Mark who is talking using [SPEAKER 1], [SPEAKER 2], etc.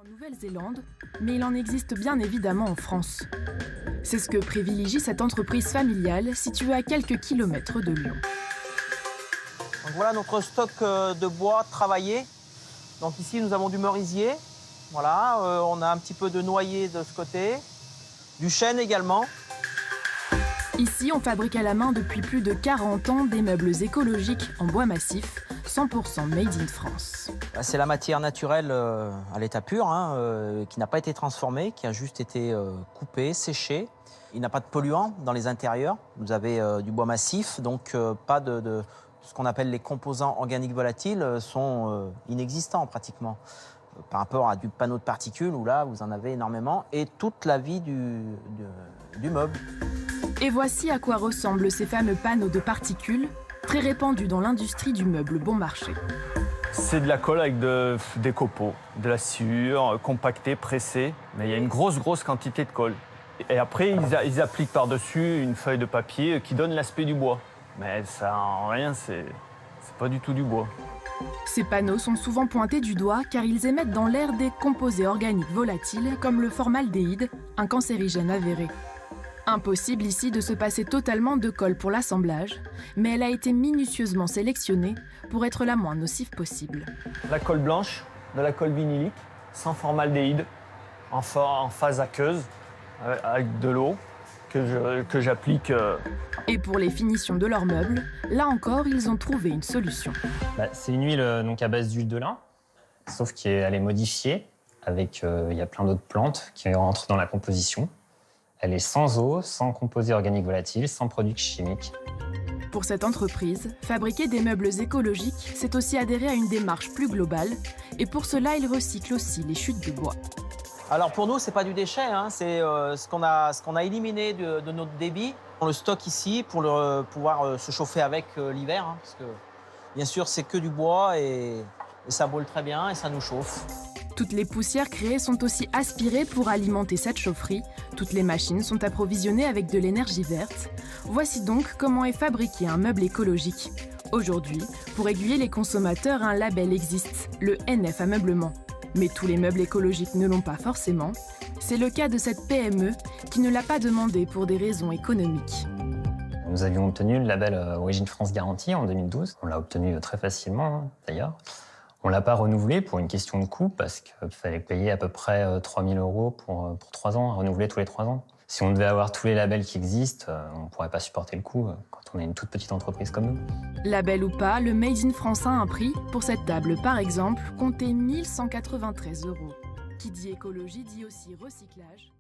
[SPEAKER 1] En Nouvelle-Zélande, mais il en existe bien évidemment en France. C'est ce que privilégie cette entreprise familiale située à quelques kilomètres de Lyon.
[SPEAKER 2] Donc voilà notre stock de bois travaillé. Donc ici nous avons du merisier, voilà, on a un petit peu de noyer de ce côté, du chêne également.
[SPEAKER 1] Ici, on fabrique à la main depuis plus de 40 ans des meubles écologiques en bois massif, 100% made in France.
[SPEAKER 2] C'est la matière naturelle à l'état pur, qui n'a pas été transformée, qui a juste été coupée, séchée. Il n'y a pas de polluants dans les intérieurs. Vous avez du bois massif, donc pas de ce qu'on appelle les composants organiques volatiles sont inexistants pratiquement. Par rapport à du panneau de particules où là, vous en avez énormément, et toute la vie du meuble.
[SPEAKER 1] Et voici à quoi ressemblent ces fameux panneaux de particules, très répandus dans l'industrie du meuble bon marché.
[SPEAKER 3] C'est de la colle avec des copeaux, de la sciure, compactée, pressée, mais il y a une grosse quantité de colle. Et après, ils appliquent par-dessus une feuille de papier qui donne l'aspect du bois. Mais ça, en rien, c'est pas du tout du bois.
[SPEAKER 1] Ces panneaux sont souvent pointés du doigt car ils émettent dans l'air des composés organiques volatiles comme le formaldéhyde, un cancérigène avéré. Impossible ici de se passer totalement de colle pour l'assemblage, mais elle a été minutieusement sélectionnée pour être la moins nocive possible.
[SPEAKER 3] La colle blanche, de la colle vinylique, sans formaldéhyde, en phase aqueuse, avec de l'eau, que j'applique.
[SPEAKER 1] Et pour les finitions de leurs meubles, là encore, ils ont trouvé une solution.
[SPEAKER 4] C'est une huile donc à base d'huile de lin, sauf qu'elle est modifiée. Il y a plein d'autres plantes qui rentrent dans la composition. Elle est sans eau, sans composés organiques volatiles, sans produits chimiques.
[SPEAKER 1] Pour cette entreprise, fabriquer des meubles écologiques, c'est aussi adhérer à une démarche plus globale. Et pour cela, ils recyclent aussi les chutes de bois.
[SPEAKER 2] Alors pour nous, c'est pas du déchet, c'est ce qu'on a éliminé de notre débit. On le stocke ici pour pouvoir se chauffer avec l'hiver, parce que bien sûr, c'est que du bois et ça brûle très bien et ça nous chauffe.
[SPEAKER 1] Toutes les poussières créées sont aussi aspirées pour alimenter cette chaufferie. Toutes les machines sont approvisionnées avec de l'énergie verte. Voici donc comment est fabriqué un meuble écologique. Aujourd'hui, pour aiguiller les consommateurs, un label existe, le NF Ameublement. Mais tous les meubles écologiques ne l'ont pas forcément. C'est le cas de cette PME qui ne l'a pas demandé pour des raisons économiques.
[SPEAKER 4] Nous avions obtenu le label Origine France Garantie en 2012. On l'a obtenu très facilement, d'ailleurs. On ne l'a pas renouvelé pour une question de coût, parce qu'il fallait payer à peu près 3 000 € pour 3 ans, renouveler tous les 3 ans. Si on devait avoir tous les labels qui existent, on ne pourrait pas supporter le coût quand on est une toute petite entreprise comme nous.
[SPEAKER 1] Label ou pas, le Made in France a un prix. Pour cette table, par exemple, comptez 1 193 €. Qui dit écologie dit aussi recyclage.